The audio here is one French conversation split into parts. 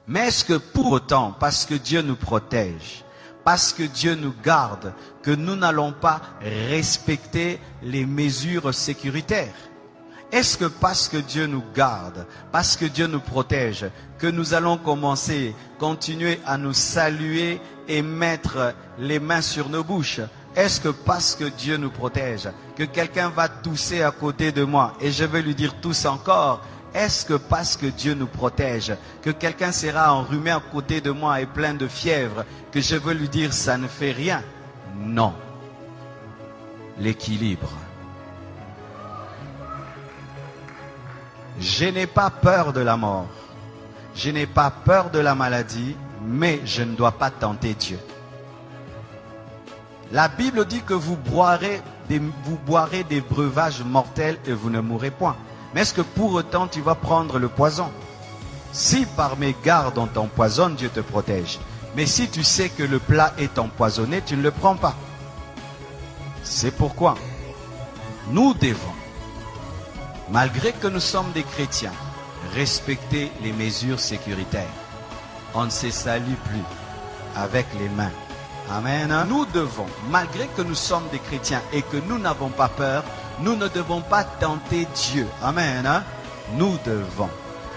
Mais est-ce que pour autant, parce que Dieu nous protège, parce que Dieu nous garde, que nous n'allons pas respecter les mesures sécuritaires? Est-ce que parce que Dieu nous garde, parce que Dieu nous protège, que nous allons continuer à nous saluer et mettre les mains sur nos bouches? Est-ce que parce que Dieu nous protège, que quelqu'un va tousser à côté de moi et je vais lui dire tousse encore? Est-ce que parce que Dieu nous protège, que quelqu'un sera enrhumé à côté de moi et plein de fièvre, que je veux lui dire ça ne fait rien? Non. L'équilibre. Je n'ai pas peur de la mort. Je n'ai pas peur de la maladie, mais je ne dois pas tenter Dieu. La Bible dit que vous boirez des breuvages mortels et vous ne mourrez point. Mais est-ce que pour autant tu vas prendre le poison? Si par mégarde on t'empoisonne, Dieu te protège. Mais si tu sais que le plat est empoisonné, tu ne le prends pas. C'est pourquoi nous devons, malgré que nous sommes des chrétiens, respecter les mesures sécuritaires. On ne se salue plus avec les mains. Amen. Nous devons, malgré que nous sommes des chrétiens et que nous n'avons pas peur, nous ne devons pas tenter Dieu. Amen. Nous devons.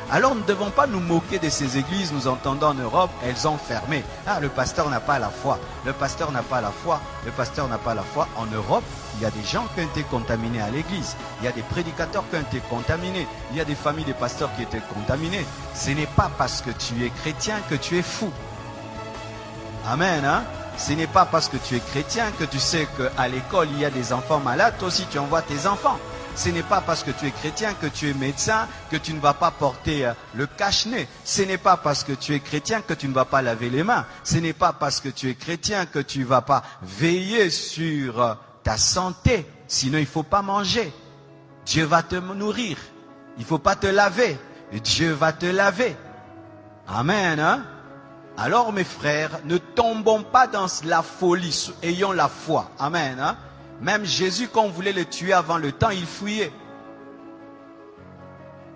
Alors nous ne devons pas nous moquer de ces églises. Nous entendons en Europe, elles ont fermé. Ah, le pasteur n'a pas la foi. Le pasteur n'a pas la foi. Le pasteur n'a pas la foi. En Europe, il y a des gens qui ont été contaminés à l'église. Il y a des prédicateurs qui ont été contaminés. Il y a des familles de pasteurs qui ont été contaminées. Ce n'est pas parce que tu es chrétien que tu es fou. Amen. Ce n'est pas parce que tu es chrétien que tu sais qu'à l'école, il y a des enfants malades. Toi aussi, tu envoies tes enfants. Ce n'est pas parce que tu es chrétien que tu es médecin que tu ne vas pas porter le cache-nez. Ce n'est pas parce que tu es chrétien que tu ne vas pas laver les mains. Ce n'est pas parce que tu es chrétien que tu ne vas pas veiller sur ta santé. Sinon, il ne faut pas manger. Dieu va te nourrir. Il ne faut pas te laver. Dieu va te laver. Amen. Alors mes frères, ne tombons pas dans la folie. Ayons la foi. Amen. Même Jésus, quand on voulait le tuer avant le temps, il fuyait.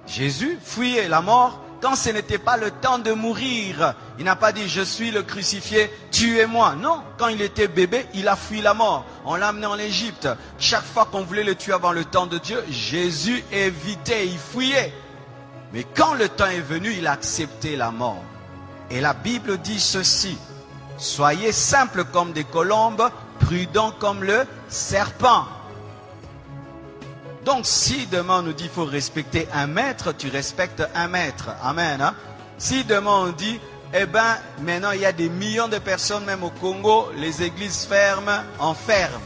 Jésus fuyait la mort quand ce n'était pas le temps de mourir. Il n'a pas dit, je suis le crucifié, tuez-moi. Non, quand il était bébé, il a fui la mort. On l'a amené en Égypte. Chaque fois qu'on voulait le tuer avant le temps de Dieu, Jésus évitait, il fuyait. Mais quand le temps est venu, il a accepté la mort. Et la Bible dit ceci, soyez simples comme des colombes, prudents comme le serpent. Donc si demain on nous dit qu'il faut respecter un maître, tu respectes un maître. Amen. Si demain on dit, eh bien maintenant il y a des millions de personnes, même au Congo, les églises ferment, on ferme.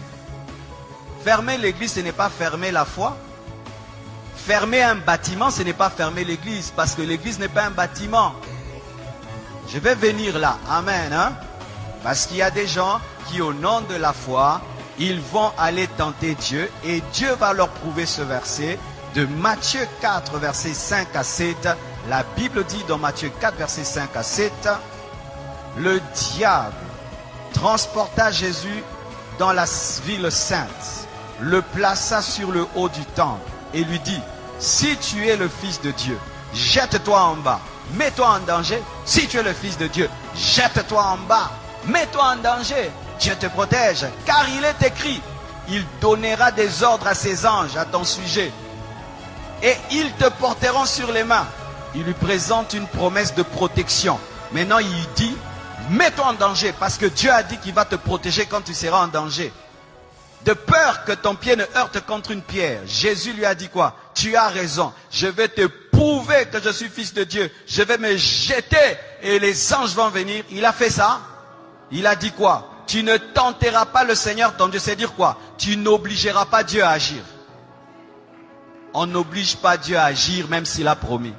Fermer l'église, ce n'est pas fermer la foi. Fermer un bâtiment, ce n'est pas fermer l'église, parce que l'église n'est pas un bâtiment. Je vais venir là. Amen. Parce qu'il y a des gens qui, au nom de la foi, ils vont aller tenter Dieu et Dieu va leur prouver ce verset de Matthieu 4, versets 5 à 7. La Bible dit dans Matthieu 4, versets 5 à 7, le diable transporta Jésus dans la ville sainte, le plaça sur le haut du temple et lui dit, si tu es le Fils de Dieu, jette-toi en bas, mets-toi en danger. Si tu es le Fils de Dieu, jette-toi en bas, mets-toi en danger. Dieu te protège, car il est écrit, il donnera des ordres à ses anges à ton sujet, et ils te porteront sur les mains. Il lui présente une promesse de protection. Maintenant il dit, mets-toi en danger, parce que Dieu a dit qu'il va te protéger quand tu seras en danger. De peur que ton pied ne heurte contre une pierre. Jésus lui a dit quoi? Tu as raison, je vais te prouver que je suis Fils de Dieu. Je vais me jeter et les anges vont venir. Il a fait ça. Il a dit quoi? Tu ne tenteras pas le Seigneur ton Dieu. C'est dire quoi? Tu n'obligeras pas Dieu à agir. On n'oblige pas Dieu à agir même s'il a promis.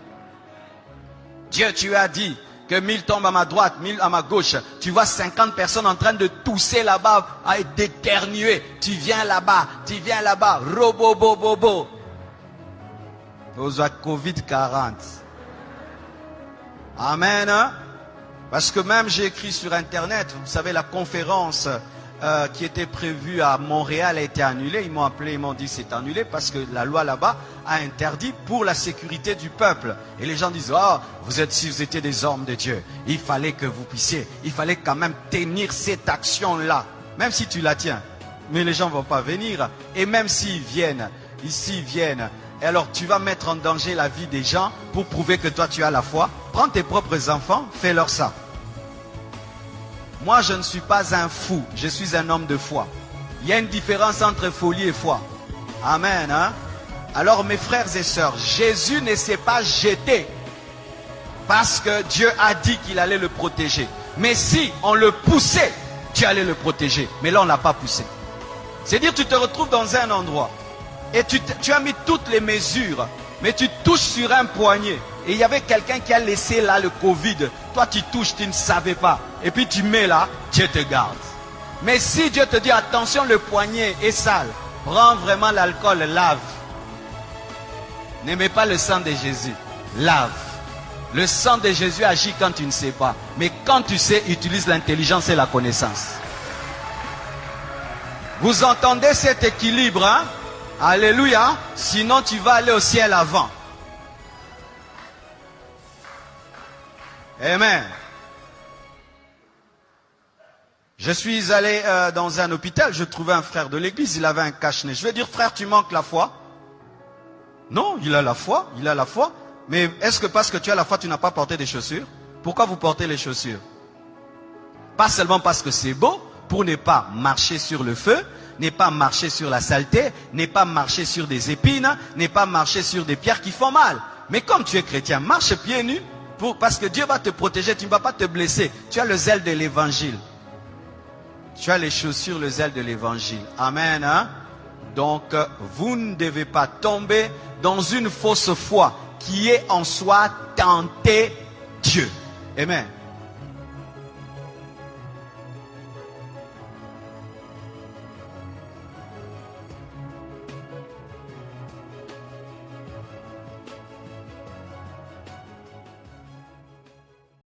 Dieu, tu as dit que 1000 tombent à ma droite, 1000 à ma gauche. Tu vois 50 personnes en train de tousser là-bas, à d'éternuer. Tu viens là-bas, robo-bo-bo-bo. Aux Covid-40. Amen. Parce que même j'ai écrit sur internet, vous savez la conférence qui était prévu à Montréal a été annulé. Ils m'ont appelé, ils m'ont dit c'est annulé parce que la loi là-bas a interdit pour la sécurité du peuple. Et les gens disent, oh, si vous étiez des hommes de Dieu, il fallait que vous puissiez, il fallait quand même tenir cette action-là, même si tu la tiens. Mais les gens ne vont pas venir. Et même s'ils viennent, ici ils viennent, et alors tu vas mettre en danger la vie des gens pour prouver que toi tu as la foi. Prends tes propres enfants, fais-leur ça. Moi je ne suis pas un fou, je suis un homme de foi. Il y a une différence entre folie et foi. Amen. Hein? Alors mes frères et sœurs, Jésus ne s'est pas jeté parce que Dieu a dit qu'il allait le protéger. Mais si on le poussait, Dieu allait le protéger. Mais là on ne l'a pas poussé. C'est-à-dire tu te retrouves dans un endroit et tu as mis toutes les mesures, mais tu touches sur un poignet. Et il y avait quelqu'un qui a laissé là le Covid. Toi tu touches, tu ne savais pas. Et puis tu mets là, Dieu te garde. Mais si Dieu te dit attention, le poignet est sale, prends vraiment l'alcool, lave. N'aimez pas le sang de Jésus, lave. Le sang de Jésus agit quand tu ne sais pas. Mais quand tu sais, utilise l'intelligence et la connaissance. Vous entendez cet équilibre, hein? Alléluia. Sinon tu vas aller au ciel avant. Amen. Je suis allé dans un hôpital, je trouvais un frère de l'église, il avait un cache-nez. Je vais dire, frère, tu manques la foi? Non, il a la foi, il a la foi. Mais est-ce que parce que tu as la foi, tu n'as pas porté des chaussures? Pourquoi vous portez les chaussures? Pas seulement parce que c'est beau, pour ne pas marcher sur le feu, ne pas marcher sur la saleté, ne pas marcher sur des épines, ne pas marcher sur des pierres qui font mal. Mais comme tu es chrétien, marche pieds nus, parce que Dieu va te protéger, tu ne vas pas te blesser. Tu as le zèle de l'évangile. Tu as les chaussures, le zèle de l'évangile. Amen. Hein? Donc, vous ne devez pas tomber dans une fausse foi qui est en soi tenter Dieu. Amen.